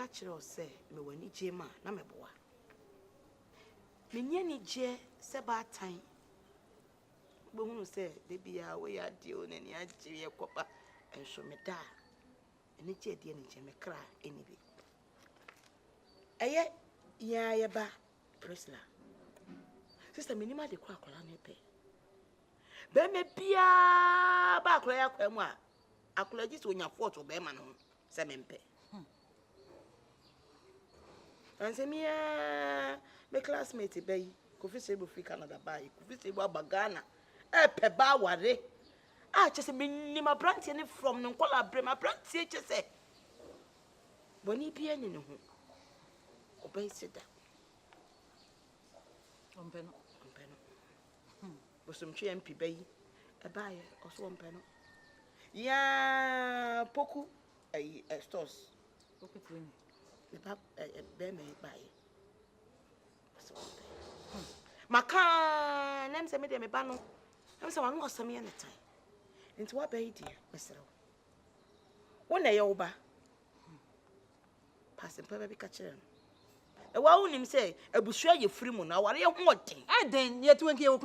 catch you say, me when you jema, na me boa. Me ni je se ba time. But who say, they be away at you and any idea copper and show me da. And it's a dear me cry anyway. Aye, ya ba, Priscilla. Sister Minima de Quack on a pay. Be me pia ba kwaya kwemu a akulaji so nya fort be ma no se mempe anse me classmate be ko fi se bo fi Canada ba ko fi se bo abagana e pe ba ware a che se me ma branch ni from no kola bre ma branch che se boni bia ni no ho obey sida ompeno Bosum MP bay a buyer or swamp panel. Ya poku a stores. Poku twin. The pap a bear may buy. Macan, names a medium bano. I'm so one was some year time. Into what bay, dear, Mr. One day over. Passing Pepper catcher. A wound him say, a bush you free moon. Now, what are you wanting? I then yet 20 years old.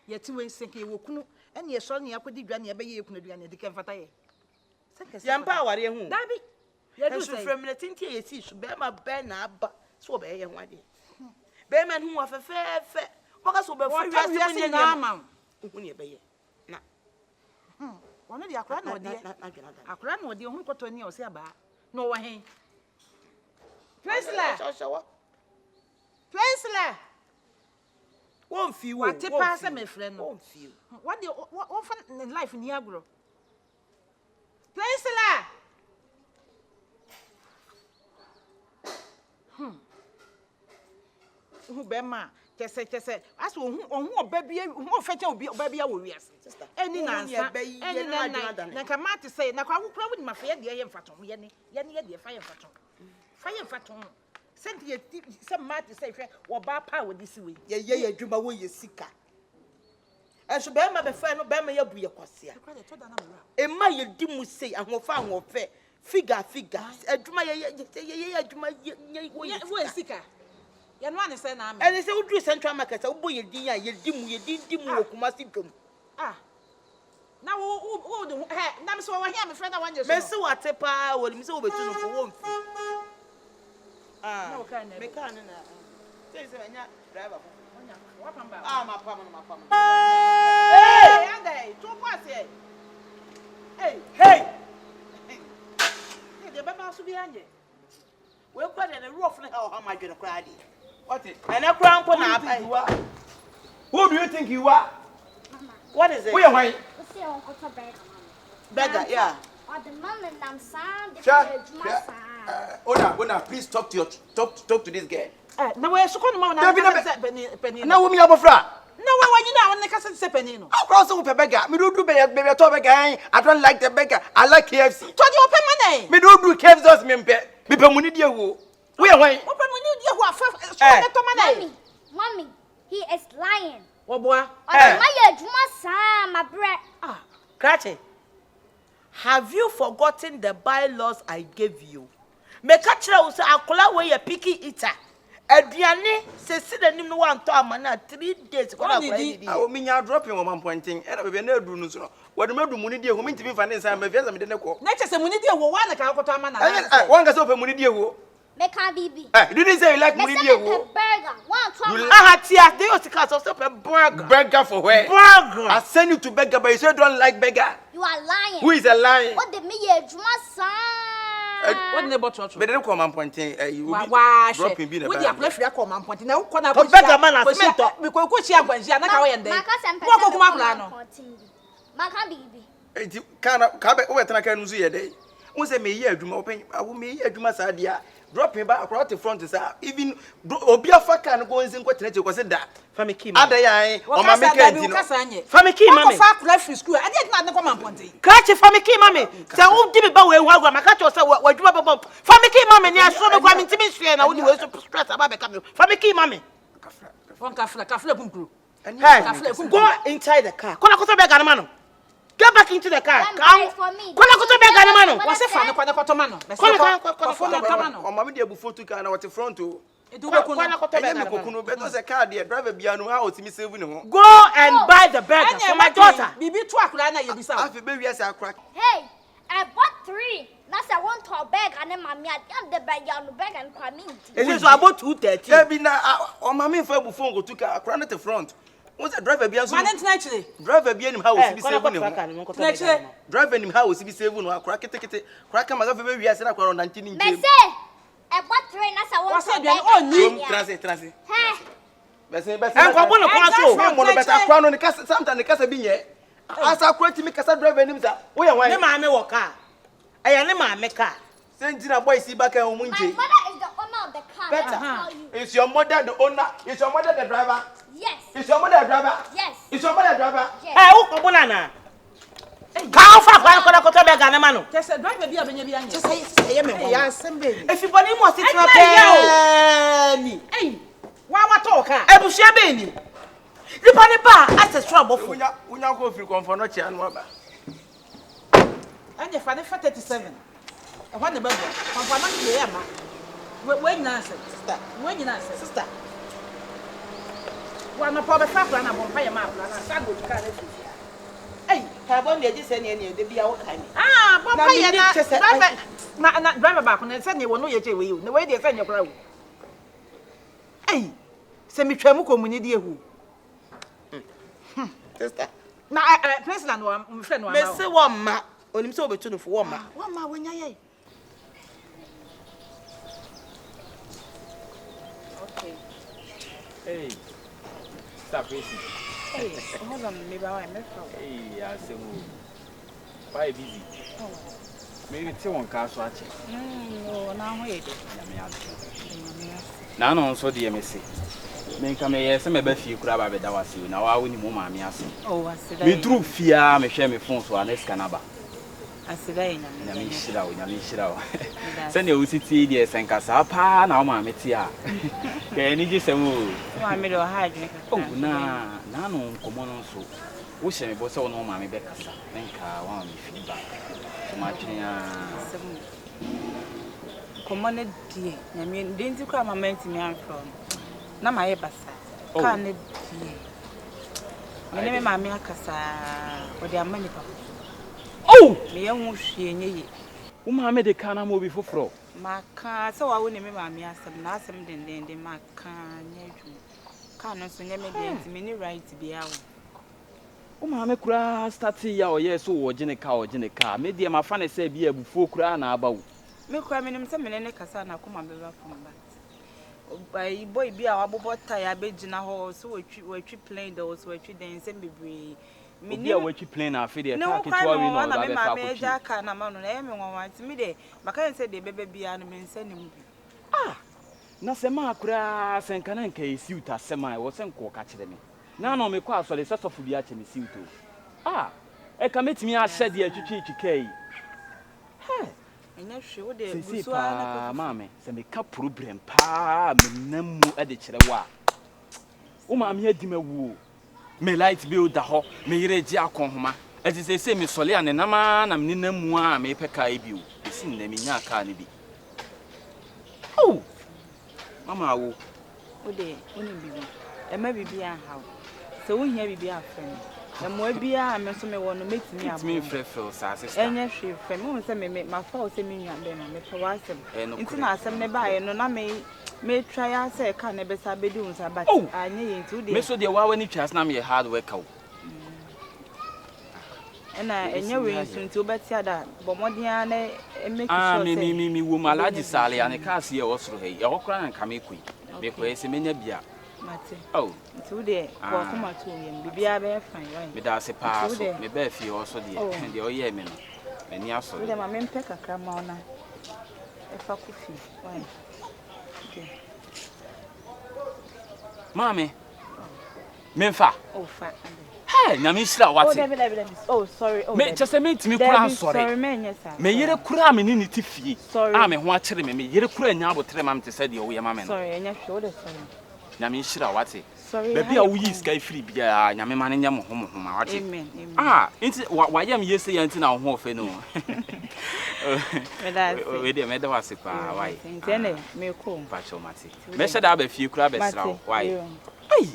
Yet two ways sinking you and your son, you could do any obey you can do any decafatae. Yampa, what you who? Dabby, you say from the tinty, you see, should bear my banner, but so bear your one day. Bear man who have a fair, what else will be one year now? When you bay. One of the Akran, dear, Akran, or the home got to near Saba. No way. Priscilla! Won't feel what to pass a friend. Won't feel. What do you often in life in Yagro? Priscilla! Who Bema? Just say, as who baby, who fetch your baby, I will be sister. Any answer, any night, Nakamati say, Naka will crowd my fair dear Faton, Yenny, dear fire Faton. Fire Faton. Send ye some matter say, or bar power this way. Ye, dream away your seeker. I should bear my friend, bear my be a quasia. A my dim would say, and will find more fair. Figure, a drama, ye, seeker. Yan one is an arm, and it's all true central market. Oh, boy, ye dim, must come. Ah. Now, oh, now, so I have a friend. I want you to say, what a power will miss over to one. No, can make an driver. My papa. Hey, two parts here. Hey. The Baba should be angry. We're quite in a rough how am I going to cry? What is and a crown for now? Who do you think you are? What is it? We are white. Beggar, yeah. Or the man and I'm Ona, please talk to this girl. No, we're so common. Now, we have a frat. No, when you know, when the cousin Sepenino. I'll cross over beggar. Me do baby, I talk again. I don't like the beggar. I like KFC. Told you open my name. Me do KFC, member. People, we need you. We are white. Open we need you. Mommy, he is lying. What boy? My bread. Ah, Cratchy. Have you forgotten the bylaws I gave you? Me catch you say akola we a picky eater. Aduane se si da nim no wan to amana 3 days ko na akola di. O me nya dropping o man pointing. E na be na adu no so no. Wode madu muni die ho me ntimi fa ne san ma fiasa me de ne ko. Na che se muni die ho wa na ka akoto amana na. Wan ga so pe muni die ho. Me can bibi. You didn't say you like muni die ho. Burger. One tia, they used to call us up a burger. Burger for where? Burger. I send you to beggar, but you say you don't like beggar. You are lying. Who is a liar? What the me what the bottle? But they don't come and pointing. You dropping be the beggar. We are come and pointing. Now, come on, beggar man. We go see a bunch. I'm not going there. What go come on? Maka bibi. Can't over to can see a day. Who say me here? Do my open. I will me here. Do my sadia. Drop me back across the front is even Obia Faka go in Quatinate was that. Famiki, Ada, or Mamma Famiki, Mamma, left school. I did not come on Ponty. Catch a Famiki, Mammy. So who did it by way while I catch yourself what you about Famiki, Mammy, and I saw the coming to me, and I would use to stress about the coming. Famiki, Mammy. Go inside the car. Could I go back on a man? Get back into the car. Come for me. What's a fan? Oh, mammy, dear, before to car, what the front to. Driver Go and buy the burger for my daughter. Bibi to Akrana, you be so. Hey, I bought 3. That's I want to a bag and then mammy at the bag on the bag and coming. It is about 2:30. There be now, or mammy for before go to car, crown at the front. What's a driver be Naturally. Driver be in house, be saving Driving him house, be saving or crack it, crack him as a baby as I around 19. I bought 3 and that's I want to transit. Hey. I'm going to crown on the castle, sometimes the castle being here. As I quit to make a driver in himself. Where am I? Car. I am my car. Send in a boy, see back home. My mother is the owner of the car. Is your mother the owner? Is your mother the driver? Yes. Is your mother the driver? Yes. Is your mother the driver? Yes. Hey, who banana? How far can I go to beg and a man? Just a driver be a baby. Just say, if you body must it's not penny. Hey, why talk? I will share Benny. The bunny bar as a trouble for you. We now go through Confrontation and Robber. And your father for 37. I want the baby. Confrontation, when you answer, sister. When you answer, sister. Well, no problem. I'm going to pay a map. I'm going to carry it. Hey, I want to just send you the be our kind. Ah, Papa, driver back and send you one way with you. The way they send your crowd. Hey, send me Tramuco Munidi who. Sister. Now, President, one friend, one say one ma, or him so between for one ma. One ma when you okay. Hey, stop racing. Hey, hold on, maybe I'm Hey, I say, why busy? Maybe it's one car swatch. No, now wait. Now, no, so the MSC. Make a may some beef you grab a dawasi. Now I win more mammy. Oh, I said, me drew fear, me share me phone so an escanaba. I said, Send you city, dear Sankasapa, now mammy tia. Can you just say, I made a hide. Oh, nah, no, come on, so. Wish me boss on mammy Beccasa. Think I want me feedback. So much. Come on, dear. I mean, didn't you come and meant me from? Na my basa. Can it be? My name is Mammy Akasa, or the money. Oh, me won't see any. Umame de Kana movie for fro. My car, so I wouldn't remember me as some last and then the Mac can't so never many right to be out. Umame cra start ya or yes, or Jenica, maybe my fan say be a before crana about. Me cramming him some in Casana come and from that. By boy be our bobot tire bedina horse, so we playing those were then send me bree. Me what you playing our fiddy. No, my major can amount on everyone wants me there. But I said the baby be animal send him. Ah, Nasema crass and canon case you ta semi was and co catch them. Now no me quite so the sort of food yet in the suit. Ah, I commit me I said the HK. Hey. And yes, she would say, Mammy, send me cup problem, pa, me nemu at the cherewa. Oh, mammy, had him a woo. May light build the hawk, may read Jacoma. As they say, Miss Solian and Naman, I'm Ninamua, may peca you. You see them in your carnival. Oh, Mamma, would they, wouldn't be, and maybe be a house. So we here be our friend. And more be I must want to make me a mean for Sassy. And yes, she from whom send me make my fault, send me and then I may provide them. And it's not some nearby, and I may try. I say, can't never be doing so, but I need to do so. The wow, when you just now me a hard work out. And I know soon to bet that, but more than I make me, woman, Lady Sally, and I can't see also. Your crown and come quick. Because a minute beer. Oh, today, welcome to him. Be a fine, right? Without a pass, me bear you also the old yemen. And yes, my men peck a cramona. If I could feel, okay. Mammy, Memfa, oh, fat. Hey, Namisla, what? Oh, sorry. Oh, just a minute, me crown, sorry, man, yes, sir. May you cram in it if you, sorry, I'm a watching me, you're crying now with Tremam to say the old mamma. Sorry, and you're sure, sorry. Namishra, what's it? sorry. Baby, I will use sky free. Yeah, Yamman and Yam home. Amen. Ah, why am you saying until now? Who for no? With the medal was it. Why? Me cool. Pachomatic. Measured up a few crabs. Why? Hey,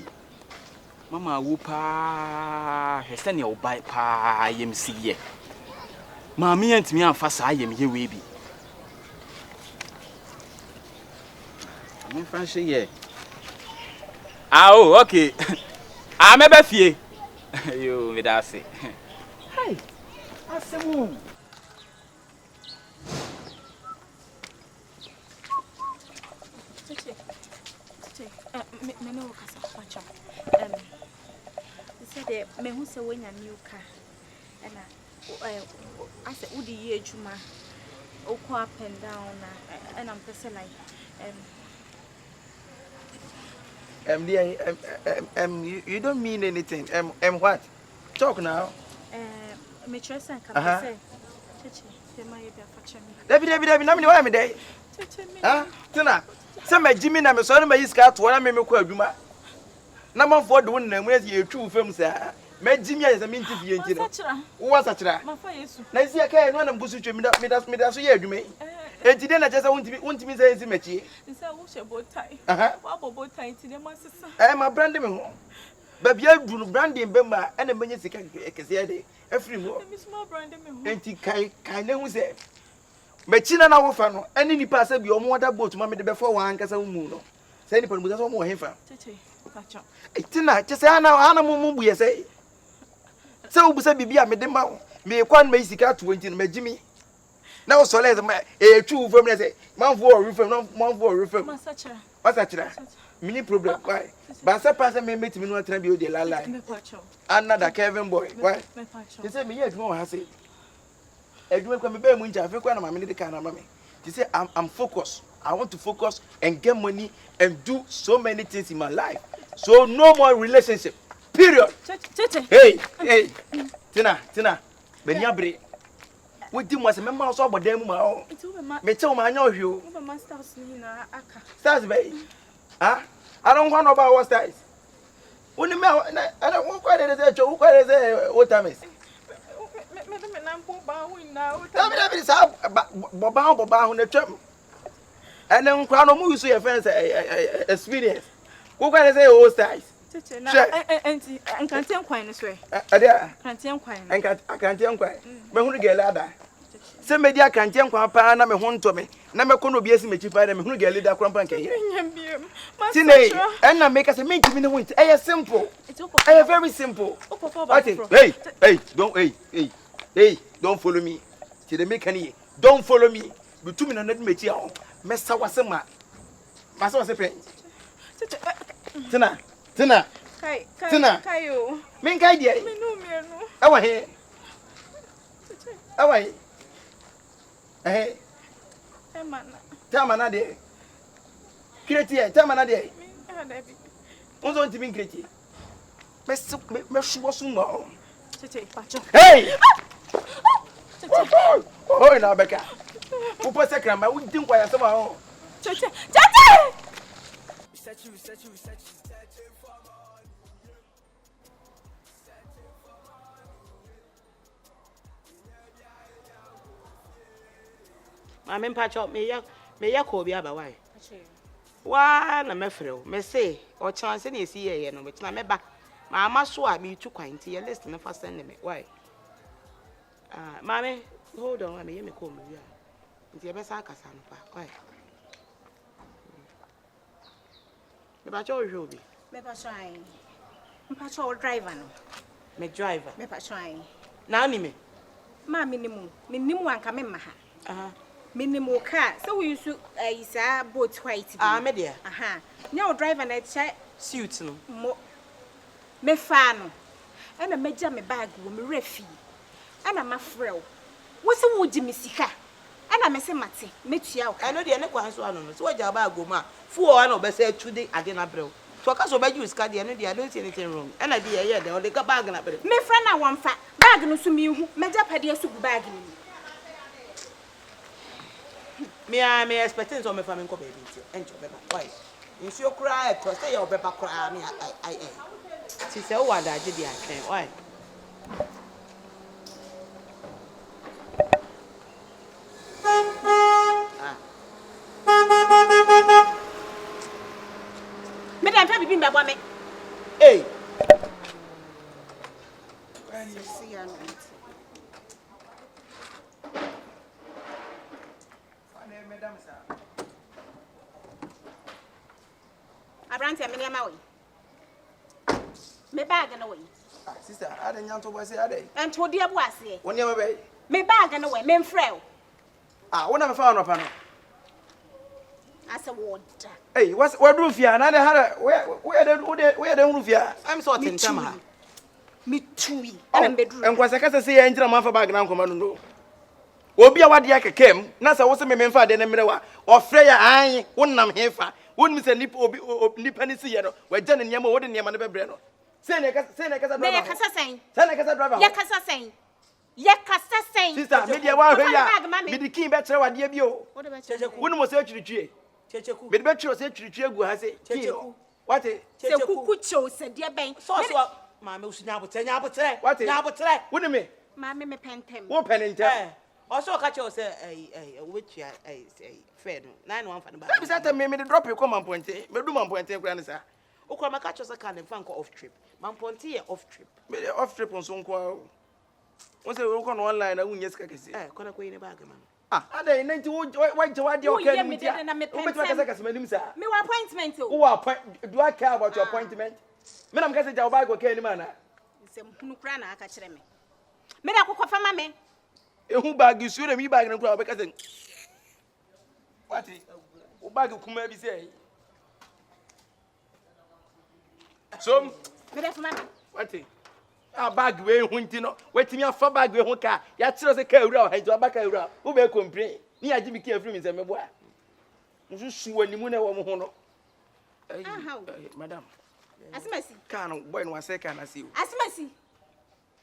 Mamma Whoopa has sent your bite pie. MC. Mammy and me, and fast I am here, baby. I'm fancy, yeah. Oh, okay. I'm a Beffy. You, with us. Hey, that's the moon. Said me who say when a new car and I said would the year juma go up and down and I'm person like you don't mean anything. What? Talk now. Me trust and come say Debbie, no me why me day. Huh? Tina. Some Jimmy na me so na me iska to na me ko adwuma. Na man for do na mu ye twu fam sa. Me Jimmy ya me ntifi enti no. Wo sachira. Na isi aka no na mbusu twa me da so ye adwuma. Enti de na chese wontimi say enti machi. Nsa wo hye botai. Wa botai enti de masesa. Ma brand me ho. Ba bia dunu branding be ma na menye sika kese ya de. Afri mu. Me small brand me ho. Enti kai na hu se machina na wo fa no ene nipa asa bi omo wada boat ma me de be fo wan kasa mu no say nipa no so mo wo hefa tete pacho itina che say ana mo bu ye say wo busa bibia me de ma me kwan ma isika 20 no magimi na wo so le twu fam na say manfo o refam no manfo o refam masachira mini problem why ba say pass me metimi no atena bi o de la lie me pacho another Kevin boy why me pacho you say me yet mo ha say edwuma kwa me be mu nja afekwa na mama de kana mama she say I'm focused. I want to focus and get money and do so many things in my life. So no more relationship. Period. Hey. Tina. Benya bre. What do you member so about them ma? Me tell ma anya ohio. Wo ma stars ni na aka. Stars be. Ah? I don't want about what stars. Woni me I don't want quite say cho, quite say what time is. Me na mpo ba hu na o ta me be sa boba hu na twam and then kwa no mu use your friends experience wo kwa say old styles tete na enti ankanten kwan ni so e adia kanten kwan ankanten kwan me hu gele ada se me dia kanten kwan pa na me hu nto me na me kono bi esi me chipa na me hu gele da kwan pa nke ye nyambiem tine and na make us me ntimi ne hu nti e simple e very simple hey don't follow me. See the mechanic. Don't follow me. Between me and that mechi on. Messa wasema. Massa was a friend. Tina. Kayo. Min kai dia. Me no. Awa he. Eh. Tamana de. Kreti tamana de. Onzo ntimi kreti. Me shuwo sumo. Hey! Oh, na beka. Upo sekra ma wudi nkwa ya sema ho. Tete. Ma me mpacho me ya ko bi aba wai. Wa na mefrɛ me say o chance na esi ye no me na meba. Ma ama so a me tu kwan ti ye list na fa send me why. Mame, hold on, I mean, you call me. It's your best. I can't why? Maybe I will be. Maybe trying. Maybe driver. Me driver. Maybe trying. Now, me. Ma minimum one come maha. Minimum car. So we used to is a boat white. Me dear. Now driver na check suit no. Me fan. And a major me bag with me refi. And I'm a frail. What's a wood Jimmy Sika? And I'm a semati, met you. I know the other one's one. So what about go ma? 4 no be say today I didn't bro. So cause obey you scardy and I don't see anything wrong. And I dear yeah, they only got bag and me friend I want fat bag no sumi who major padia soup bag. Me I may expecting some family baby. Enjoy why? If you cry, to say your pepper cry, I. She said, what I did, I can't. Why? Madam, have you been by one? Hey. I ran to a million away. Me bag and away. Sister, I didn't want to say a day. And to dear was here. When you away. Me bag and away, men frail. Ah, one of a found upon. As a word. Hey, what roof ya? Another had where the roof ya? I'm sorting Tama. Me too. And bedroom. And was I can say, Angela Maffa bag now, command. Obi awade aka kem na sa wo se mememfa de ne mrewa ofre ya an wonnam hefa wonmi se nipa ni siye no waje ne niam wo de niam ne bebre no se ne kasa driver me kasa sen se ne kasa driver ya kasa sen sister me dia wa hwe ya me di kin be kire wade bi o wonu mo se twirtwie Kyekyeku me de be twiro se twirtwie gu ha se Kyekyeku what se kuku cho se de ben so mama usunya botre nya botre wonu me mama me pentem wo pentem also catch us which fair no 9 1 fan ba be say me drop you come on point me do man point kura ne sa okura ma catch us can dem fan ko off trip man point here off trip me off trip on so nko won say we ko no online na unye sika kesi kona ko yin bag man ade nanti wo jawade o kan mi dia wo betima kasa kasa manim sa me wa appointment o wo appointment do I care about your appointment me na mkasa jaw bag o kan ni mana nsem hunu kura na aka kire me me da kokko fama me ehu bag su na mi bag na kura be kasa wati wo bag kuma bi say so me da fama me wati bag we hu ntino watimi afa bag we hu ka ya kire se ka awura o hanjo abaka awura wo be complain ni ya jibi ki afiri mi se me boa nsu su wanimu na wo mo ho no madam asimasi kan boy no ase kan ase o asimasi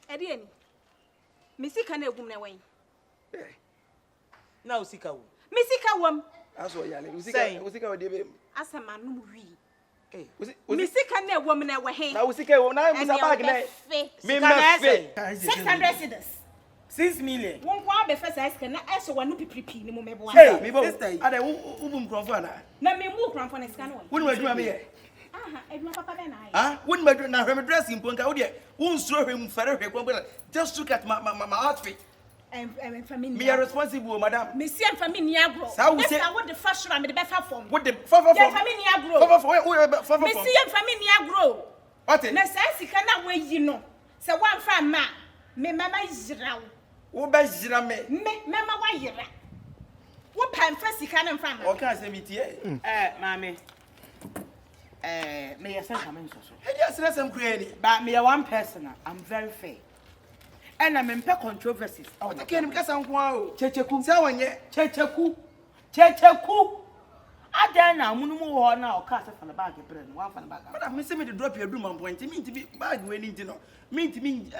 edi eni misika na egum na wen na usika wo misika wam aso yale usika wo de be asama no wi misika na egum na we he na usika wo na musa bag na me me 600 cedis 6 million won kwa be first ice na eso wanu pipipi ni mo mebo hey me bo ade ubum krofo na me mu krofo na sika no wonu aduma me ye eduma papa be na wonu madu na hwe me dressing ponka wo de won suro hwe mu fere hwe kwon just look at my outfit family me are responsible madam me see family ni agro this I want the first round me the befa form what the for family ni agro for me see family ni agro what na say sika na we yi no say wan fa ma me mama yirawo wo ba yira me mama wa yira wo pan fa sika na mfa ma o ka say me tie mama me yes come in so he dey say some create but me one person I'm very fair and I'm in controversies o take any kasa nko o Kyekyeku say wonye Kyekyeku adan na munum wo na o ka say fa na bag bre no wan fa na bag but me say me dey drop your room on point me nti bag we ni nti no me nti me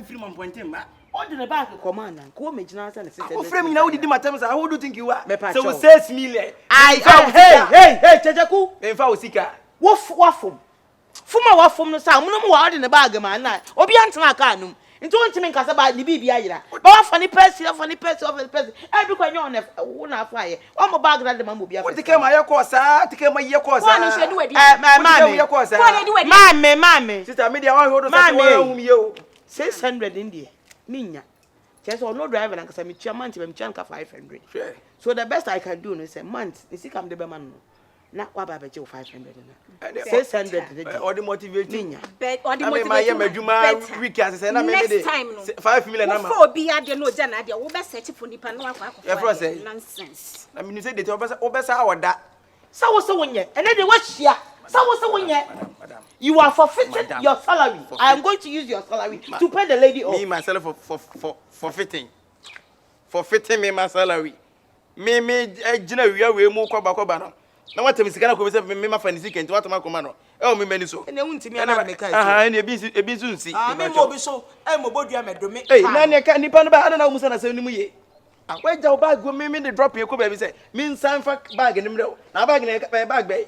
free on point ma on the bag command and ko me gina say na sister o frame na wo di matam say how do you think you are so we 6 million hey Kyekyeku me fa o sika wafum fuma wafum no sa munum wo de ne bag man na obi antena aka anum nti won timi nkasa ba ni bibia yira ba wafa ni pesi every kwanyo on wo na afa ye o mo bag na de mambo bia wo tike ma ye ko sa tike ma ye ko sa ko ni se du wedi mame sister me dia wan hodo sa wo hum ye o 600 india minya just no driver nkasa me tua month me tua nka 500 sure so the best I can do no say month ni sika me de be man no na kwa ba be 500 na 600 or the motivating but or the motivating my maduma week as say na me dey 5 million na ma for obi ade no ja na ade wo be search for nipa no akwa nonsense na me say dey obesa awoda sa wo se wonye ene de wa hia sa wo se wonye you are forfeiting your salary I am going to use your salary to pay the lady off me myself for forfeiting me my salary me gina wia we mu koba no na what me sika na ko be say me ma fa ni sika nti what ma ko ma no e me mani so ene wuntimi na me kai ene ebi so nsi me mo bi so mo bodua me do me na ne ka nipa no ba ana na mu sana sanimu ye akwa ja bag go me de drop ye ko be say me nsan fa bag ni mre na bag na bag be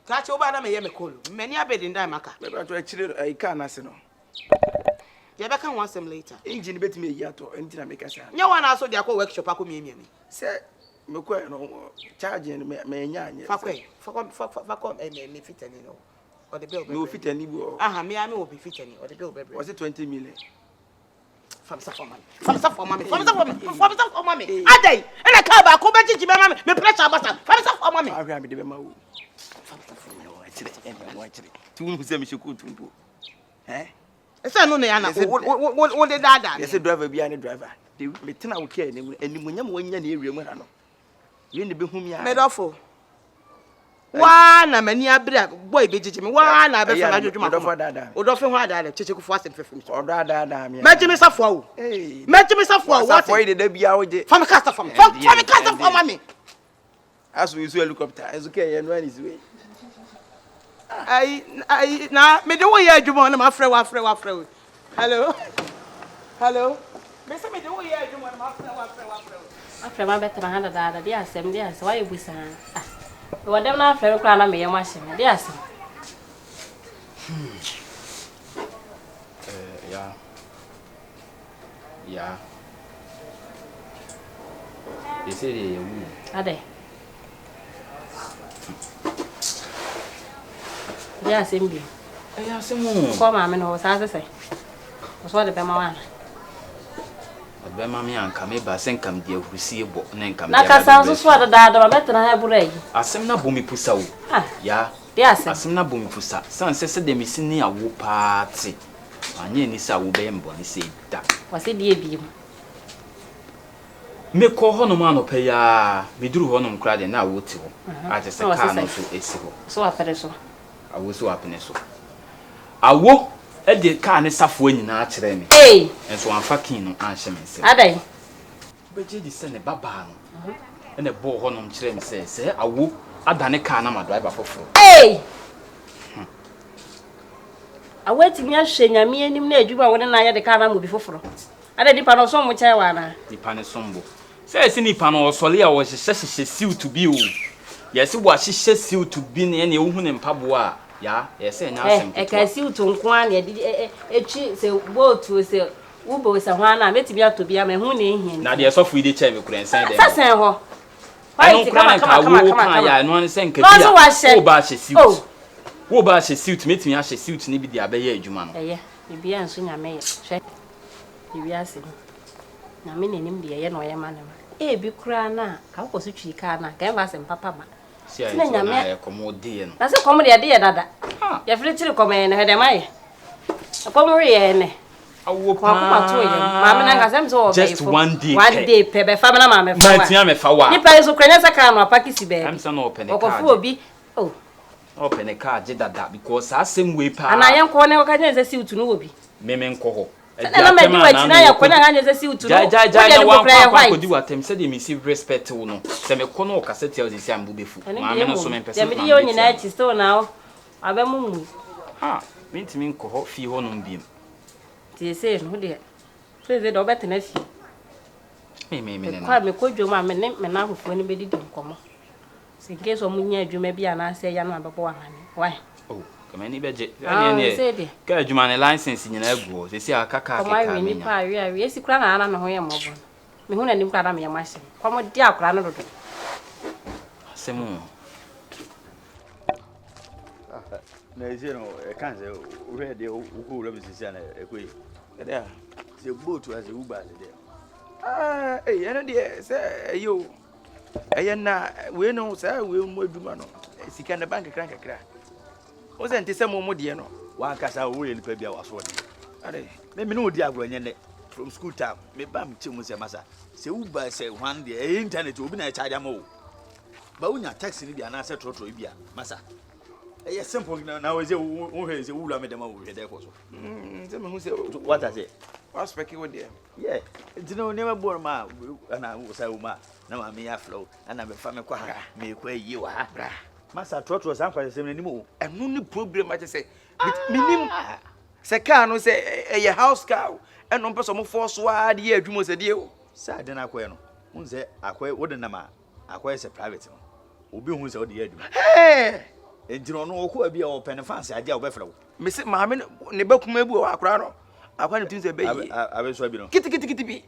Catch over na me ye me call. Many a bed in Dimaka. Me ba to actually I can ase no. You back want some later. Engine bet me yato enti na make asa. No one also dey workshop akọ me. Say me ko no charging me nya anya. Fakọ me fit any no. Or the bill. No fit any bo. Aha, me will be fit any or the bill. Was it 20 million? From mommy. Ade, and a car back over to mammy, me pressure basta. From mommy. I am the bema. Actually, two say me should tumbo. Eh? It's a no na what the dada. Yes, a driver behind a driver. They me tena wo care and munyam wanya na area mu ha no. Ye ne be hum ya. Medofo. Wa na mani abra boy bejeje me wa na be fa adwuma. Odofo ho adada Kyekyeku fo asem fefem. Odo adada me. Meje me safo awo. Hey. Meje me safo awo. What for the bia wo je? Fam cast fam. Fam cast for mama. As we use helicopter, as okay, and when is way. I na me de wo ye adwuma na ma frɛ wa. Hello. Me say me de wo ye adwuma na ma frɛ wa. After my better hand that they are some dear, so I wish whatever na frɛ kra na me ye machine. They are some. Yeah. They say they are. Ade. They are some be. Yeah, some. Come am no say say. So the be ma wan. Bema me anka me ba senkam de ahurusie bo na nkam Na ka san so da ma betra ha burai. Asem na bo mi pusa wo. Ya. They are some. Asem na bo mi pusa. San se de mi sini awo paati. Anye ni sa wo be mbo ni se da. Wase die bi. Me ko ho no ma no pe ya. Me duru ho no mkra de na wo ti ho. Ate se ka no so esi ho. So apere so. Awo so apene so. Awo e de ka ne safo nyina a kire me. Eh. Enso anfa kin no anhye me se. Adai. Beje di se ne baba no. Ene bo ho no mkire me se awo adane ka na ma driver foforo. Eh. Awati nya hwe nyame anim na adwuma wona na ya de ka na mo bi foforo. Ada nipa no so mo kyai wa na. Nipa ne sombo. Se nipa no osole a wo hyehyehye siu to bi o. Yesi wo hyehyehye siu to bi ne ne wo hu ne mpabo a ya yesi nya asem. Ka siu to nko an ya echi se boat se ubo se ho ana metimi atobia me hu ne hin. Na de sofu ide che me kura nsan de. Sasen ho. Why kama ya no an sen ka bia. Wo ba hye siu. Wo ba hye siu metimi a hye siu ne bi de abaye adwuma no. Bibia nso nyame ye. Hwe. Bibia se. Na me nenim de ye no ye ma ne. Bi kura na ka wo so twi ka na ka ba se papa ma. Si ya nyame komode no. Na se komode de ye dada. Ya fili chiri komene he de mai. Akomuri ye ne. Awo pa. Kwa to ye. Mama na ngasem so just one day. One day pe be fa na mama fa. Ma tia me fa wa. Ni pa so krenya se ka no apaki si be. Am se no open the card. Okofu obi. Oh. Open the card je dada because asem we pa. Ana ye nko ne ka nya se siutu no obi. Meme nko ho. Na ma di watina ya kwanya anya se siutu no. Ja wa kodi watem se de me see respect wo no. Se me ko no kasete o se ambu befu. Ma me no so me pese. Ya me di yo nyina chi sto na o. Abamumu. Mintimi nko ho fi ho no mbiem. Ti se no de. Se do betena fi. Me na. Kwa me ko dwom a me na ahofo ni bedi nkomo. Se nke so munya adwuma bia na se ya no abebo wa hane. Why? Oh, kama ni beje. Ne. Ka adwuma ne license nyina aguo. Se si akaka ka me. Ni pa awi esi kura na na ho ye mobo. Me hu na nim kura na me yamahye. Kwa mo di akura no dodo. Asemu. Na ezeno e kan se o re de o ko re bisisi na ekwe. There. Se boat as a uber there. Eno de say yo. Na we no say we mo aduma no. Sika na bank kran kakra. O se ntese mo de no. Wa kasa wo ye nipa bia waso de. Ade. Me no di agro nye ne from school time. Me bam chemu se masa. Se uber se one de internet obi na charge am o. Ba unya taxi ni bia na se trotro bia masa. Yes, simple now is a woman is a woman with them over there. What I say? What's speaking with them? Yeah, it's no never born ma, and I was a woman. Now I'm a flow, and I'm a family quack. Me where you are. Master Trot was uncle the anymore. And no problem, I just say. Minim Secano say a house cow, and no person force why the year you must a deal. Sir, then I quail. Unze, I quite wouldn't nama. I quite a private. Ubi who's all the edge. Hey! Enti no ko abi o pen fancy ade a obefrew. Me se maame ne bakuma bu o akora no. Akwa ne tunse be yi. Abe so abi no. Kiti bi.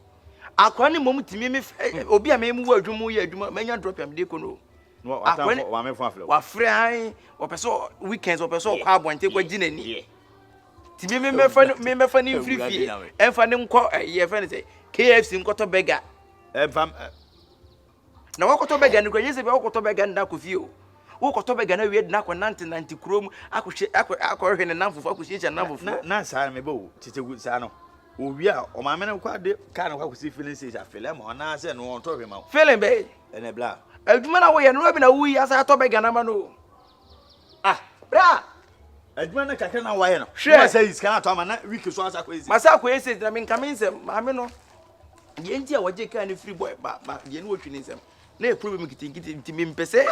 Akwa ne mom timi me obi a me mu adwumu ye adwuma manya drop am de ko no. No atamfo wa me fo afrew. Wa frɛ han wo peso weekends wo peso kwa abonte kwa ginani. Timi me mefa ni free emfa ne nko ye fa ne say KFC nkoto burger. Emfam na wakoto burger ne kwa yese be wakoto burger nda ko fie o. Wakoto burger na wie na ko 90 krom akohwe akohwe ne namfo akohye namfo. Na sa me bo titegu sa no. Owi a o ma me ne kwa de ka na kwa ko si feeling say afele ma ona se no on to hwe ma. Feeling be ene bla. Adwuma na wo ye no bi na wo yi asa to burger na ma no. Bra adwuma na kakra na waye no ma say is kana to ma na week so asa ko ezi masa ko ezi na me nkame nsem ma me no ye nti a waje ka ne free boy ba ye no wotwi ne nsem na e problem kiti me mpese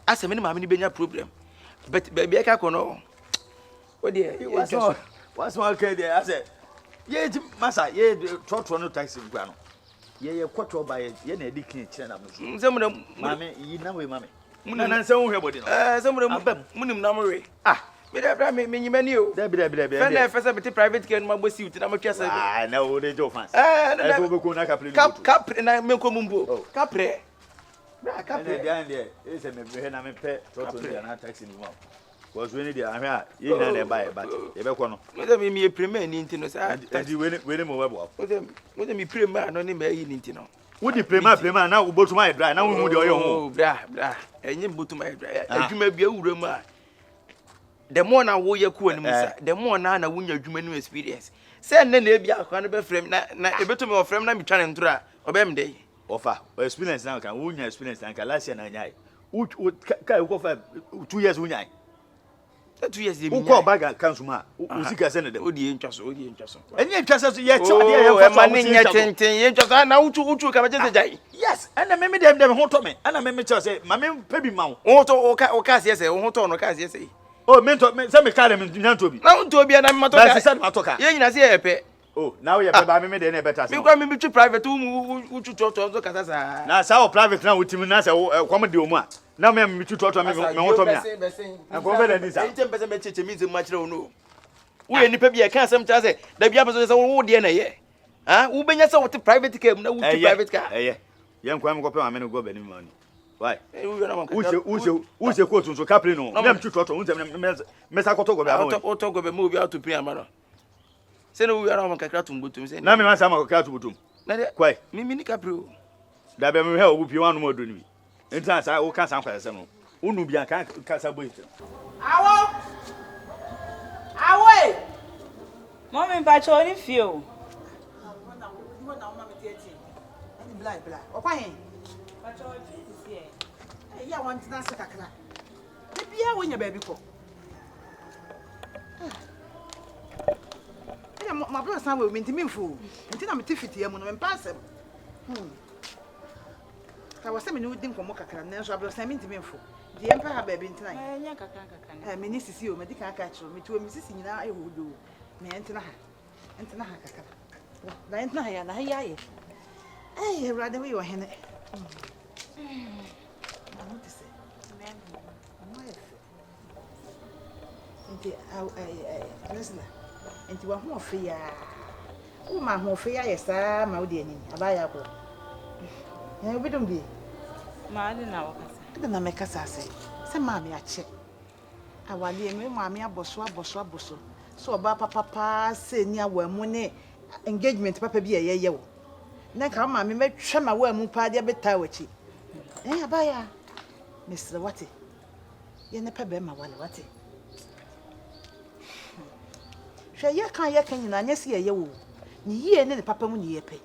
asa me ne ma me ne benya problem but be ka ko no o de what's my okay there I said ye masa ye trotro no taxi gba no ye kwotro ba ye na edi kin kire na mo so nsem na ma me yi na we ma me na nsem wo hwe body no nsem na munim na mo we me da bra me nyimani o da bi fena fesa beti private care no ma bosi uti na mo twasa bi na wo de jo fans na so be ko na kapre kapre na me ko mumbo kapre bra kapre dia dia e se me hwe na me pe trotro dia na taxi ni mo was we ni dia ahwe a ye nyina na buy but ye be ko no me da me premier ni nti no sa adi we mo webo mo da me premier no ni me yi ni nti no wo di premier na wo botuma e dry na wo hu de oyo ho bra enye botuma e dry adwuma bia wura mu a the more na wo yaku ani musa the more na wunya adwuma no experience say na e bia akwa no be frame na ebeto me ofrem na mitwa ne ntora obem dey ofa experience na kan wunya experience na kan last year na nyai ka ko fa 2 years wunya 2 years e mi ko baga kansuma usika se ne dem odi ntwaso enye ntwaso ye che ade ye fa so ma ne tenten ye ntwaso na uchu ka ba je jai yes ana me dem ho to me ana me che say ma me pebi ma wo to o ka se se wo to no ka se se oh mento se me kare me nyanto bi na nto bi na me matoka ba se se matoka ye nyina se ye pe oh now ye pe ba me de na better me kwa me twi private uchu to kasa sa na sa o private na utimi na se kwam de omu a na me twi to me ho to me a ko be da ni sa ite mpese me cheche mi ze ma kire ono wo ye nipa bi e kan asem cha se da bia peso se wo de na ye wo benya se wo te private car na wo twi private car ye nkwa me ko pe ma me no go be ni ma ni why use ko tun so kapre no me twi to unse me sa ko to go be aba o to go be mo bi auto pre amaro se no wi ara mo kakra tum botum se na me ma sa ma kakra tum botum na de kwai mi ni kapre o da be me he obu pie wanu mo do ni enta sa wo kan sa kwa se no unu bia kan ka sa boy awo mommy ba cho ni fio bla okwa hen ba cho fi ya want na se kakra e bia wonya ba bi ko ma bro san we ntimi mfu ntina me tifiti ya mu no me pasem ka wase me ni din komo kakra na so abro san me ntimi mfu di empa ha ba bi ntina nya kakra me ni sisi o me di kan aka chiro me tuo me sisi nyina ayo hodo me ntina ha kakra na ntina ha ya na ha ya ye rade we yo hene listen. Enti wa ho ofia. Wo ma ho ofia yesa ma wo de ani. Abaya ko. Obidum bi. Ma de na wakasa. De na me kasa se. Se ma me ache. Awale me ma me aboso. So oba papa se ni awamu ne engagement papa bi ye wo. Na ka ma me metwa ma wamu pa de beta wachi. Abaya. Mr. Wati. Ye ne pa be ma wale wati. Hwe ye kan nyina nya se ye wo ni yie ne papa mu ni ye pe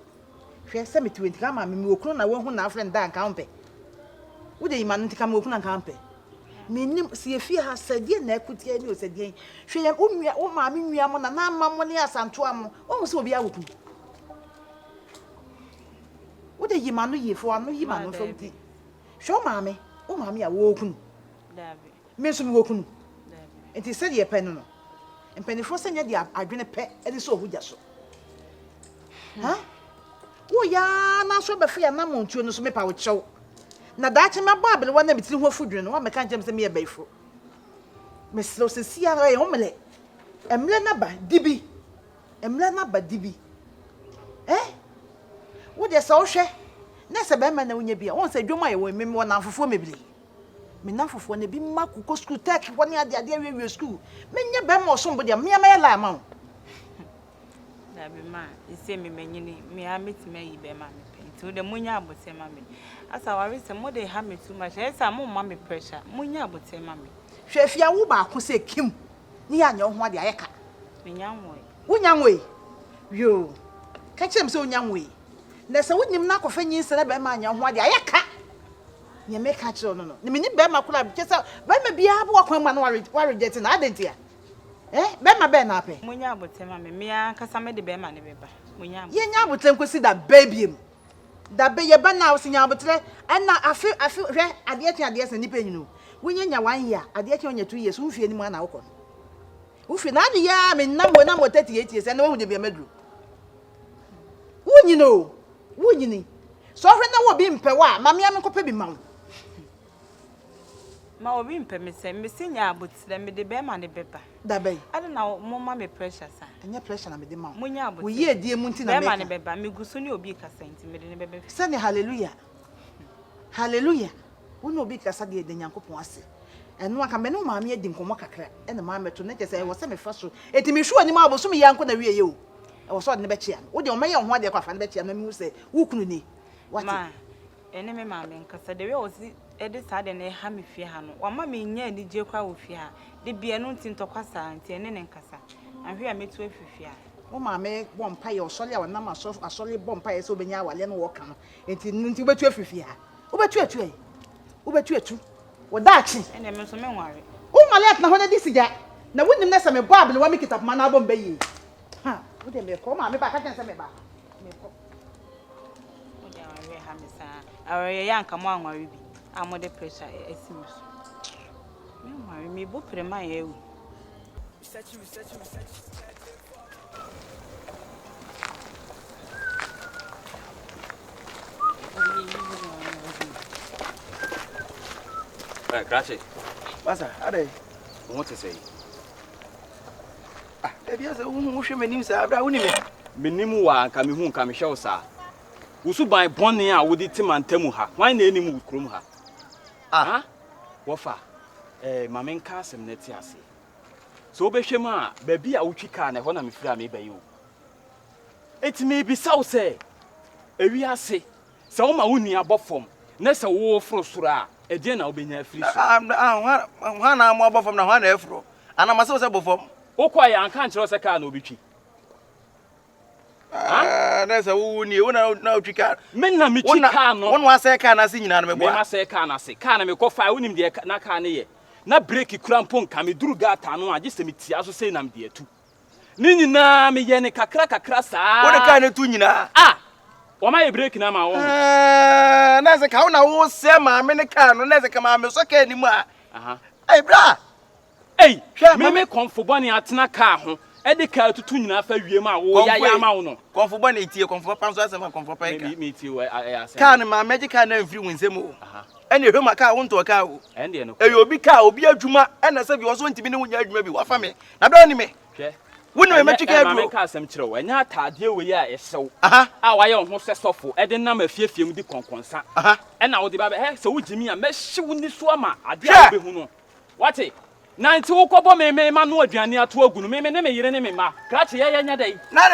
hwe se me 20 ka ma me okunu na wo hu na friend da nka mpe wo de yima ntika me okunu nka mpe me nim se ye fie ha sadie na akutie ni osadie hwe ye onua wo ma me nua mo na na ma mo ne asanto am wo se obi awoku wo de yima no ye fo ano yima no fo ti hwe wo ma me a wo okunu dabi me so me okunu dabi enti se ye pe no mpenifo senya dia adwene pe edi so ohugya so wo ya na so be fia na montuo no so me pa wo chew na daache me ba abele wana mitiri ho fudwene no wa meka njem se me ye baifo Miss Losia, I omele. Emlena dibi. Emlena dibi. Eh? What is so share? Nessa Bemana when you be on say, do my way, me one half for me. Me now for one be Marco school tech 1 year the idea school. Many Bem or somebody, me a my lamb. That be man, you say me, me, I meet me, be mammy. To the Munya would say, mammy. As I was a mother, have me too much. Yes, I'm more mammy pressure. Munya would say, mammy. Chef Yawuba could say Kim. Near your one the Eka. Me young way. One young way. You catch him so young way. There's a wooden knock of any celeb man, young one the Eka. You may catch on no. The minute Bema could have just let me be a walk when one worried getting identity. Eh, Bema Ben happy. Munya would say, mammy, me, because I made the bear money. Munya, yeah, would think we see that baby. That be your ban now, Signor, but and now I feel at the end, and you know. When you're 1 year, at the end of 2 years, who feel any man out. Who feel not the year, I mean, number 38 years, and only be a medal. Wouldn't you know? Wouldn't you? So, when I will be in Pewa, Mammy, I'm a copy mount. My ring permits and Miss Senior, but then me the bear money paper. That bay. I don't know, more mammy precious, and your pressure, I'm the mount. Munya, we hear dear Muntina money paper, me go soon you'll be cassant, me the baby. Sunday, hallelujah. Hallelujah. We no be Cassadi de Yankopoase. And one can be no mammy didn't come walk a crack, and the mamma to net say I was semi first. It me sure any more was so young when I rear you. I was on the betchian. Would your mayor want the coffin betchian and you say, who couldn't he? What man? Enemy mammy, because the way was it decided a hammy fear, or mammy near the joker with fear. They be announcing to Casa and Tianen and Casa. And here I meet with fear. Oh, mamma, one pie or solid or number of a solid bomb pie so many hours, then walk on. It's into what you fear. Over to a tree. What that? And I'm so worry. Oh, my left, now, what this is that? Now, wouldn't necessarily me Bible when we get up my album bay. Ha, would they make come? I'm back. I can say me back. Our young come on, Marie. I'm with the pressure. It seems. Meanwhile, me both put in my ear. Research. Crash it. Master, are they? What to say? Ah, baby, I said, who should my name say? Abra, who name? Minimu come home, come show, sir. Who buy bonny out with the Tim and Temuha? Why name with Krumha? Ah, Wafa, my main castle, Netiasi. So, Beshema, baby, I will chicken and honor me from me by you. It may be so, say. We are say, so my uni above form. Nessa war for Sura. A dinner will be near free. I'm above from the 1 afro, and I'm also above. Oh, quiet, and can't trust a car no bitchy. That's a wound you know, Chica. Men, I'm one was a can I sing in anime. I say, can I say, can I make off? I wouldn't be a Nakane. Not break a crampon, come, drew gata, no, I just meet you, say, I'm dear too. Nina, me yenica crack a crassa. What a kind of tunina? Ah! Why am I breaking my own? That's a cow now, Sam, I'm in a car, and there's a command, so can anymore. Hey, bra! Hey, me come for Bonnie at Naka, Eddie car to tune enough for you, my Yamano. Come for Bonnie, come for Pampas and come for Pay. Meet you, I can my magic can influence him. And you hear my car won't to a cow. And you'll be cow, be a Juma, and I said you was going to be no maybe what for me. Now, don't me. When I met you, I make some true, and not a deal with ya is so. I almost said so for Eddie number 50 with the conquest. And now the baby so with me, I mess you in this swammer. I dare be what it? 90 kobo me man no aduane ato agunu me ne me yire ne me ma krache ye nya dai na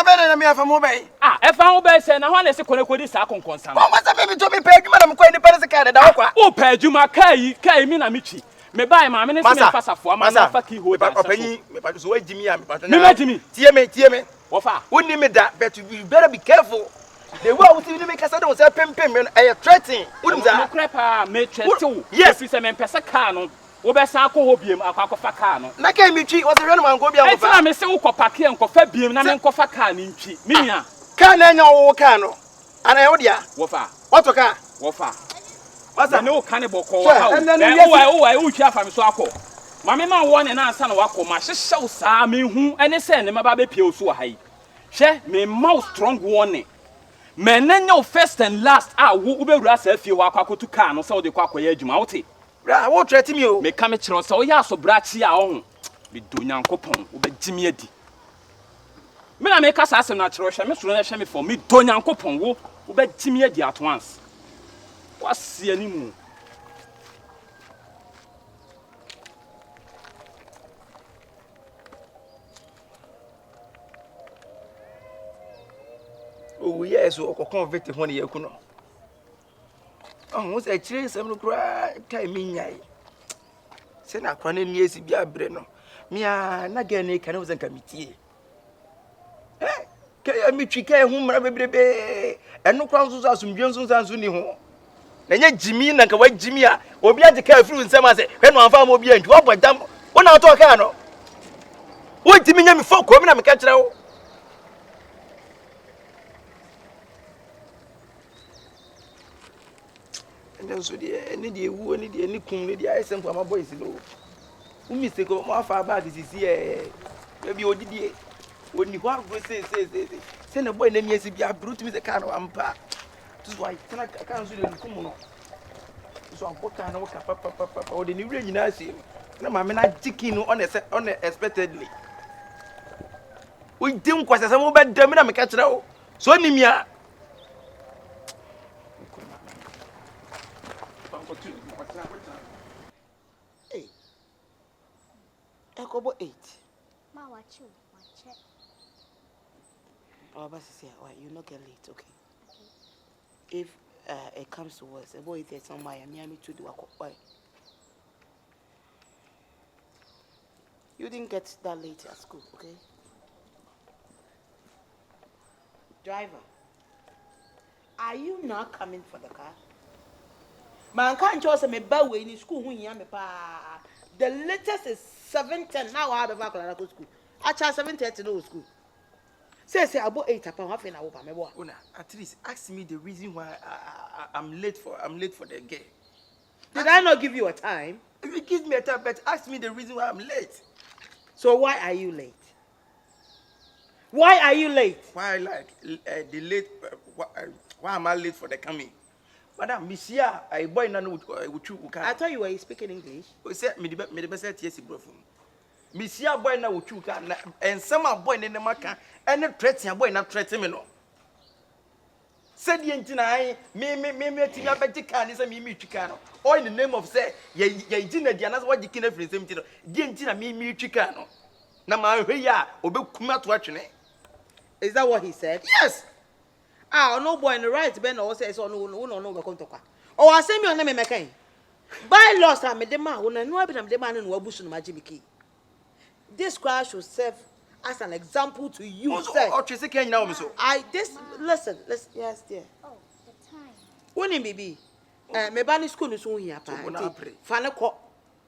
be na me afa mo be e fa wo be se na ho na se kodi sa konkonsa no ma se me to me pa adwuma na me ko ni pere se ka da kwa o pa adwuma kai mi na me twi me bai ma me ne se me fasafo ama na fa ki ho da opanyi me pa so wajimi ya me pa me majimi tie me wo fa woni me da but you better be careful. The way we see me kasa do say pempem I threatening woni za no crepa me threatening yes fi se me pesa ka no wo be san ko ho biem akwakofa ka no na kai mi twi wo se hwe no man ko bia wo fa na me se wo kopake enkofa biem na me enkofa ka ni ntwi minia ka na nya wo ka no ana ye wo dia wo fa wato ka wo fa wasa ne wo ka ne boko wo ha wo twi afa me so akọ ma me ma wo ne na ansa na wakọ ma hyehye wo saa me hu ene se ne maba be pie osu ha yi hwe me mouth strong warning me nanya first and last wo be wura sa afie wo akwakotu ka no se wo de kwakoya adwuma wo te Bra, what threat me o? Me come chiro so ya so brachi a ohun. Me do Nyankopon, wo be gimi adi. Me na me kasa asem na chiro hwe me suro na hwe me for me do Nyankopon wo be gimi adi at once. Wasi ani mu. Oh yes, o ko convict ho ne yaku no. Oh, say chire sem no kura kai mi nyai. Se na kwa na ni esi bia bre no. Mia na ga ne kan wo zanka mitie. Kai mi twika hu mra bebrebe. Eno kwa nso asumdwe nso sanso ni ho. Na nya jimi na ka wa jimi a obi age ka afuru nsem ase. Hwe no anfa ma obi antu. Wo bodam. Wo na to ka no. Wo jimi nya mi fo ko mi na me ka kire wo. And so the any who any the any kum any I send for my boys no. Who mistake mo afa bag is here. Maybe odidie. Oni ho agro say na boy na mi esi bia brute me the kind of ampa. This why can so the kum no. So am poka na work papa o the new nyina see. Na ma me na chicken no unexpectedly. We dim kwasa some be dam na me ka kire wo. So ni mi a Ekobo 8. Ma watch you. Watch. Oh, but see, why you not get late, okay? If it comes to worse, a boy there's somewhere Miami to do a why? You didn't get that late at school, okay? Driver, are you not coming for the car? Man can't just me buy way in school when you am pa. The latest is 7:10 now out of Akolako school. I charge 7:30 no school. Say about 8 upon half an hour me boy. Una, at least ask me the reason why I'm late for the game. Did I not give you a time? If you give me a time, but ask me the reason why I'm late. So why are you late? Why are you late? Why the late? Why am I late for the coming? Madam, Monsieur, I boy na no with you. I thought you were speaking English. We said me the best yes bro. Monsieur boy na with you and some boy in the market and threaten boy na threaten me no. Said the entina me ti ya beti kan say me twika no. All in the name of say ye entina dia na what the kin every same thing no. The entina me twika no. Na ma hwe ya obekuma to atwene. Is that what he said? Yes. Ah, no boy in the right ben or says no we come to kwa. Oh, I say me on me mekan. By laws am the man who no be the man no abusu no magimiki. This class should serve as an example to you, sir. Listen, yes, dear. Oh, the time. When baby, me bani school no so here pa. Fana ko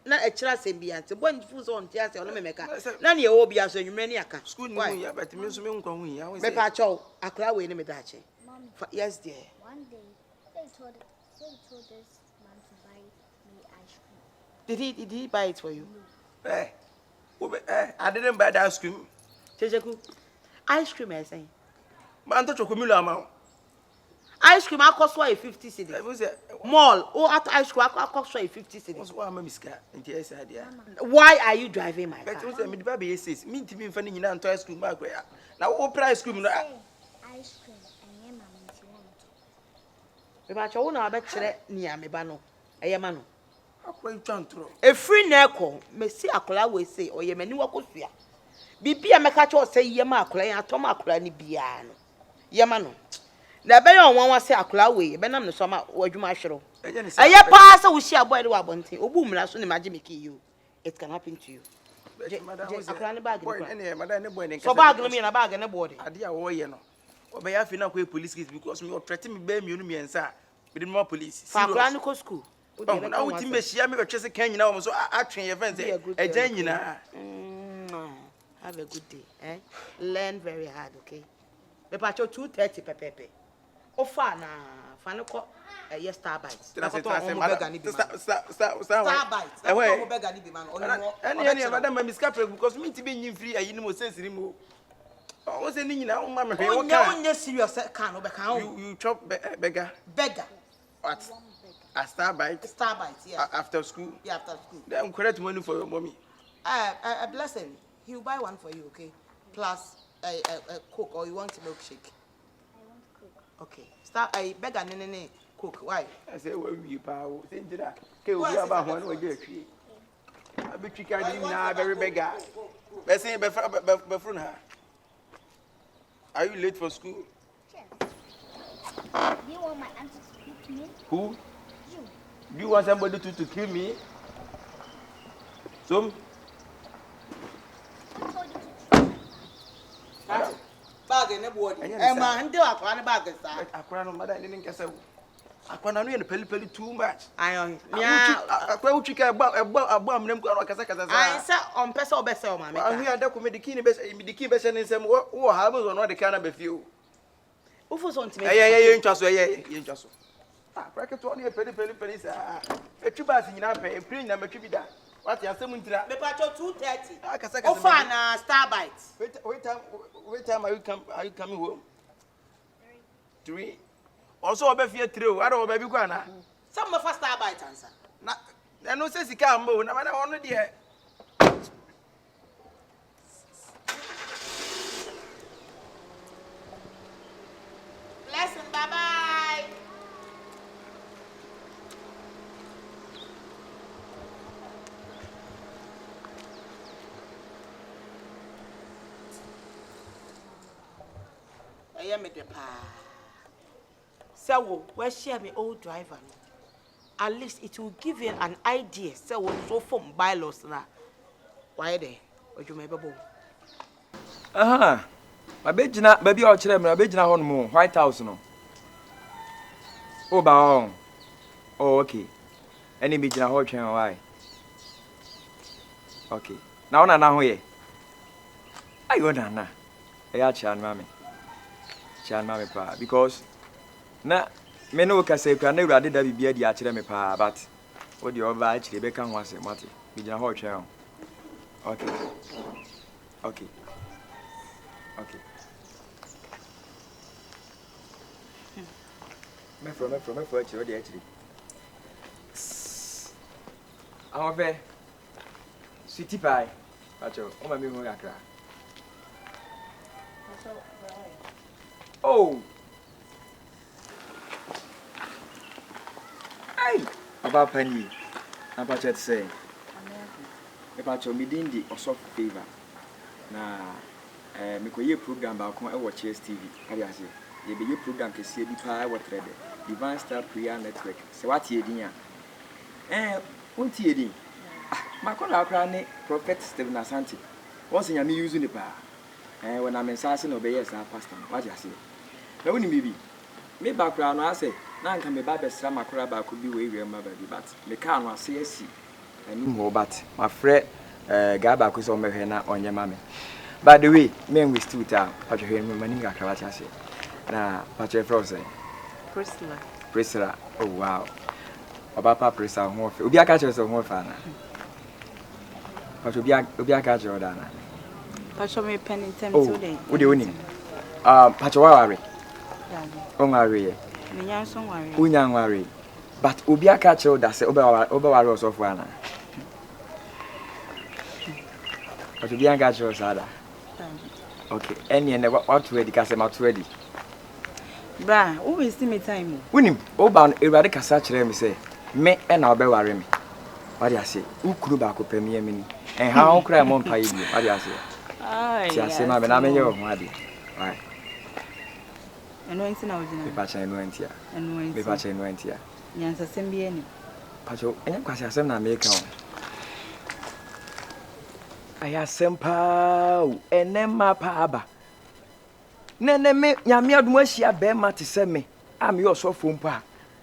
na e kira sem bia nte bon fuso on tia se ono me meka. Na ne e wo bia so nwumre ni aka. School no here but me so me nkwa hu here. Me pa chow, akra we ni me da che. Yes, dear. One day, they told this man to buy me ice cream. Did he buy it for you? I didn't buy the ice cream. Kyekyeku, ice cream I say. Man to chokomilo amount. Ice cream cost 50 cedis. Mall, at ice cream cost 50 cedis. Why am I miska? Why are you driving my car? But me the baby says me to be funny nyina to ice cream back where. Now what ice cream no? Ice cream and yema minti want. Me ba cho na ba kire nia me ba no. Eyema no. Akwa twantro. E free na ekọ, me si akola we say oyemani wakosua. Bibia meka cho say yema akola yan atoma akola ni bia no. Yema no. Na be yon wan wase akola we be nam no so ma wadwuma hwero. Eye pa se wo hia boy de wa bonten. Obu mra so ne magimiki you. It can happen to you. Akola ni bag ni. Madam ne boy ne. So bag no me na bag ne body. Ade a wo ye no. Obe ya fi na ko police case because me threaten me be mienu miensa. Me the more police. Akola ni ko school. Na wo timbe hia me betwe se kan nyina wo so atwen ye fence. Ejan nyina. Have a good day, eh? Learn very hard, okay? Me pa cho 2:30 pepepe. Ofa na fane ko yes Starbites. Na ko to o bega ni bi man. Starbites. Na ko o bega ni bi man. Any madam ma miska pre because me ti be nyin free ayi ni mo sensiri mo. O se ni nyina o ma me hwe o kan. Onye serious kan o be kan o. You chop beggar. Beggar. What? A Starbite? Starbite, yeah. After school? Yeah, after school. Then credit money for your mommy. A blessing. He'll buy one for you, okay? Plus a Coke, or you want a milkshake? I want Coke. Okay. Start a beggar nene Coke. Why? I say, well, you power. Think that. Okay, we'll be about one or get tree. I be tricked now, very beggar. Let's say, before her. Are you late for school? Yes. Do you want my auntie to beat me? Who? You. Do you want somebody to kill me? Some? I told you to. Bag in the board. Man, do a bag. I can't mother didn't get so. I can't know the pelly too much. I am. I can't chicken a bomb name. I said on Peso Bessel, mamma. I'm here to make the key best in the key best and some who happens or not the kind of a few. Who was on to me? Yeah, just yeah, just. Bracket only a penny, a tubas in our pay, print number to be done. What you are saying to that? The patrol 2:30. Oh, fun, Starbites. Wait time are you coming home? 3. Also, I bet you 3. I don't baby Guana. Some of us Starbites answer. I know says he can't move. Now I want to hear. Blessing, bye-bye. I am at the pa. So, where share me old driver? At least it will give you an idea. So, so from bylaws now. Why there? What you may be? Aha. My baby or children, my baby on more White House no. Oh, bow. Oh, okay. Any baby na whole channel why? Okay. Now na here. I go na. I chan mami. Chan mami pa because na me no ka say kwa na urade da bibia di a kire me pa but what the over actually be kan wase mate. Baby na whole channel. Okay. Okay. Okay. Me from actually the actually. I'm over. Sweetie pie. Pacho, o ma me ho yakra. Oh. Hey, about penny. I'm about to say. Pacho me din di osof favor. Na me koye program ba ko e watch TV. How ya say? Ye be program ke sie bi pa e watrede. Divine Star Prayer Network. Se what ye din a? Won't ye din? Ma ko la kra ne Prophet Stephen Asante. Once nya me use ni pa. When I'm in Sase no be yes pastor. What ya say? Na woni me bi. Me ba kra no ase na nka me ba be sra makora ba ko bi we wi ma ba bi but me ka no ase asi. Ani mo but my friend guy ba ko so me hwe na onye ma me. By the way, me we still ta patcho hwe me mani ga kra cha se. Na patcho frozen. Priscilla. Oh wow. Papa Priscilla ho fe. Obi aka che so ho fa na. Patcho obi aka che oda na. Patcho me pen in time today. Wo de woni. Patcho wa ware. O ngare ye. Me nyan so ware. Unya ware. But obi aka che oda se oba ware osofu ana. Patcho bi aka che osada. Okay. Any and what ready ka se ma to ready. Bra, who will see me time? Winim, oba Ewurade kasa kire me say, me e na obeware me. What do you say? Ukuru ba ko pamie me ni. En ha ho kra mo mpa yi bi. What do you say? Ai. Ti ase ma be na me ye ho ade. Why? Eno enti na odina. Me pa cha eno enti a. Me pa cha eno enti a. Nyansa sem bi eni. Pacho, enya kwase asem na me ka ho. Aya sempa o, enema pa aba. Nene me nyame adom ahia be ma te se me am yo sofo mpa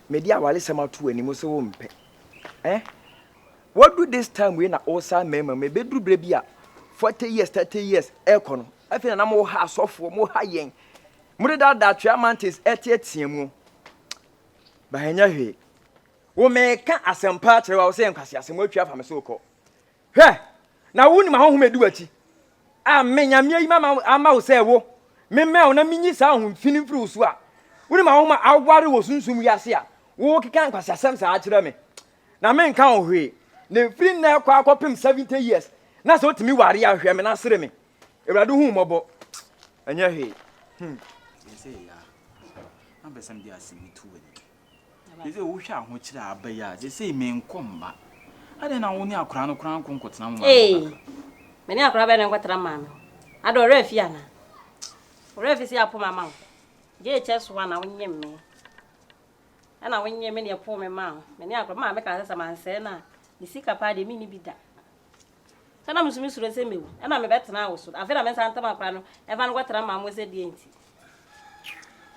me dia wale sema to ani so wo mpe what do this time we na osa mema me bedru bre bia 40 years 30 years ekono afi na mo ha sofo mo ha yen mo de da twa mantis etietie mu ba hanya hwe wo me ka asempa kire wa wo se nkwase asem atwa fa me so ko hwe na wo ni ma ho medu achi me nyame yi mama ama wo se wo me na minyi sa ho mfini furu so a woni ma ho ma aware wo sunsum yase a wo kika nkwasa sam sa akire me na me nka ohwe na free na kwa akopim 70 years na so otimi ware ya hwe me na sere me ewrade hu mobo anya hwe say ya am be sam dia asimi tu we say wo hwa ho kire abaya say me nkomba ade na wo ni akora no kora nkonkotena mo me ni akora be ne nkwatara ma me ado refi ana refi si apo mama je cheso na wonye me ana wonye me ne apo me ma me ni akora ma me ka sesa manse na ni sika pa de mi ni bida sana musumi suro se mewu ana me betena wo so afena me santa makora no e fa no kwatara ma mo se die nti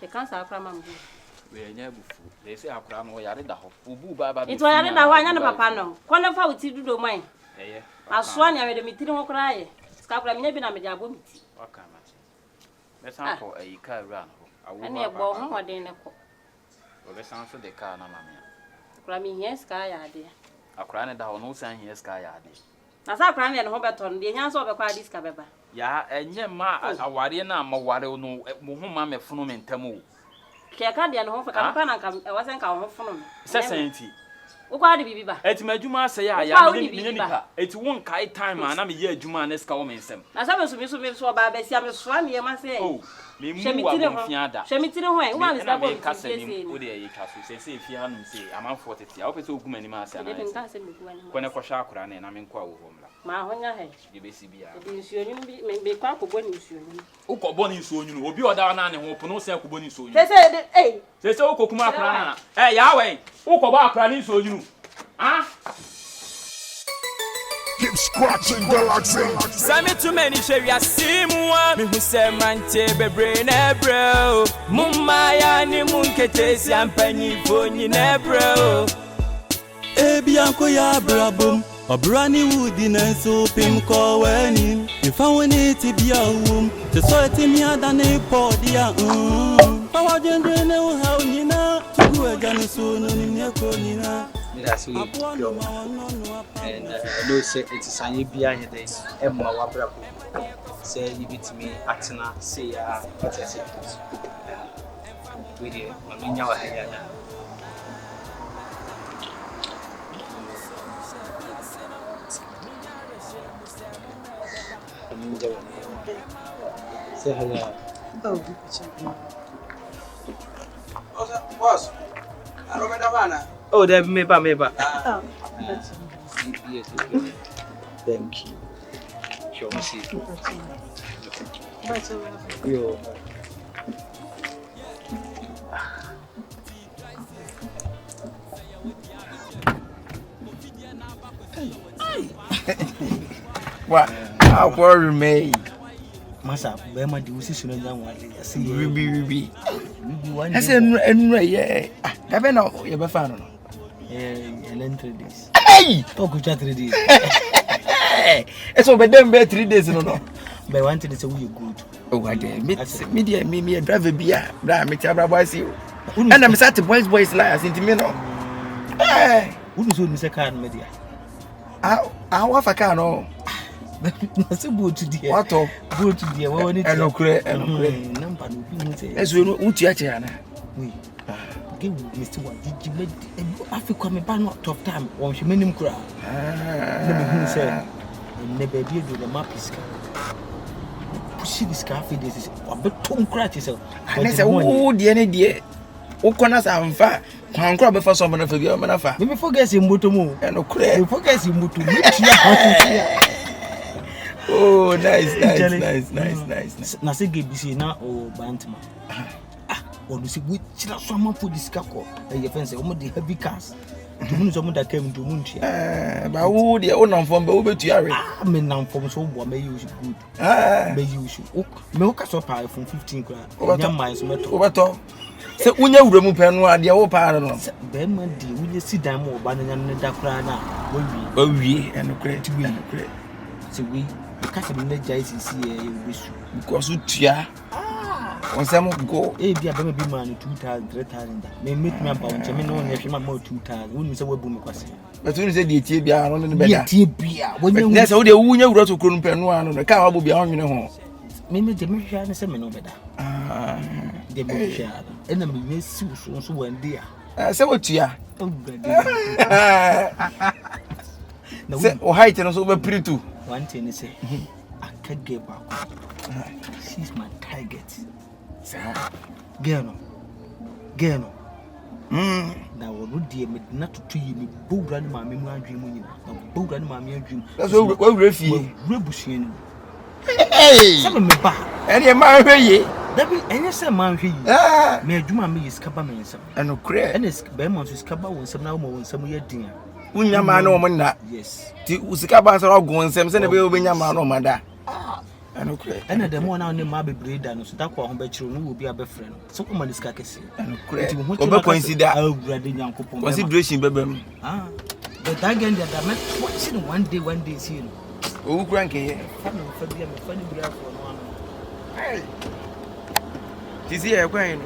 e kan sa akora ma mbu we nya bufu they say akora no yare da ho obu baba bi ito yare da ho anya no papa no kono fa uti dudo man asoa ne awede mitiri ho kora ye ska kora me bi na me de abo miti waka ma me san ko ayika ra no awu ani e bo ho hoden ne ko o be san so de ka na mama kora me hia ska ya ade akora ne da ho no san hia ska ya ade na sa kora ne ho beton de hia so be kwa diska beba ya enye ma aware na amaware no mo ho ma me funu me ntamu ke ka de no ho fa ka na ka e wasen ka ho funu me sesenti wo kwa de bibi ba etima adwuma ase ya ya me nipa eti won kai time na me ye adwuma na ska wo me nsem na sa me so ba ba sia me so na ye ma se oh me mu wa mo fiada shemitire ho e wo ma me sa bo ka se mi wo de ye ka so se fi hanum se amanfo tete a wo pese oguma ni ma ase na ko ne ko sha akura na na me nko awo homla ma honya he de be si bia de nsuonyu bi me kwa ko boni nsuonyu uko boni nsuonyu obi oda na ne ho pono se ko boni nsuonyu se uko kuma akura na ya we uko ba akura ni nsuonyu keep scratching galaxy Sami too many share ya simwa mi husemante bebre na bro mumaya ni munketesi ampanyi fonyi na bro ebi anko ya brabum obrani wudi na so pim ko wani if I want it to be a room to so it me ada na podia power gender na how ni na tu eja ni so no ni ko ni na that's we go and no say it's an bia here this emma wabrabo say you beat me atena say what I say we dey manya wa haya na say hello oh boss oh, there meba. Oh, yes. Thank you. Show me see. Yo. What? How worry me? Masa, bema di usi sunu nyan wale. See, ribi. I said, yeah. That be no, you be fan no. And 3 days. Hey! Oh, good 3 days. It's over them be 3 days no. But one thing is we good. Oh, I did. Me drive beer. Bra, me tell bra boys you. And I'm sat to boys liars into me no. Hey, who do me say car media? I have a car no. So boat to the what of boat to the one and no cre number no say as we know what you actually we give Mr. What did you make Africa me ban not tough time when she made him cry let me say never be do the map is push this cafe this is a bit too crack yourself and I say oh dear o kona sa mfa kwan kra be fa so mana fa bi o mana fa me forget him moto mo and no cre forget him moto me tia oh, nice. Na say GBC na o Bantama. O do see we chira so am for this kako. E fence o mo the heavy cars. Tumu so mo da kem to mu ntia. Ba wo de o nam fom ba wo betu are. Me nam fom so bo me use good. Me use. Me o ka so pa iPhone 15 kra. Nya man so meto. O beto. Se unya wura mu pɛ no ade wo pa no. Be ma di we si dan mo ba na nya da kra na. Wo wie eno kra ti wie. Se we because I'm not JCC because utia on some go be man 2,000 3,000 me meet me about me no na hwe ma 2,000 wonu se wabu me kwase but wonu se de tie bia no ne be da tie bia wonu na se wo de wunya wura to kro mpe no ano ka wa bo bia onwene ho me de me hwa ne se me no be da de me hwa ena me si so wande a Say what you are. Oh, say, oh, height and also be pretty too. One thing is, I can't get back. She's my target. Girl. Now, what dear me not to treat me, bold and my memory dream, bold and my dream. That's what we're rebushing. Hey, some of me back. And your man, that be any some man here. May do my me is cabman, and no crack, and it's Belmont is cabal when some now more when some year dinner. When your man or man, yes, the Usicabas are all going, some send a bill when your man or mother. And at the morning, I may be breed and so that one bet you will be a friend. So, woman is cackasy. And consider young couple consideration, baby. Ah, but again, that I met one day, seeing. Oh, cranky. Funny, funny, funny, Hey, is he a queen?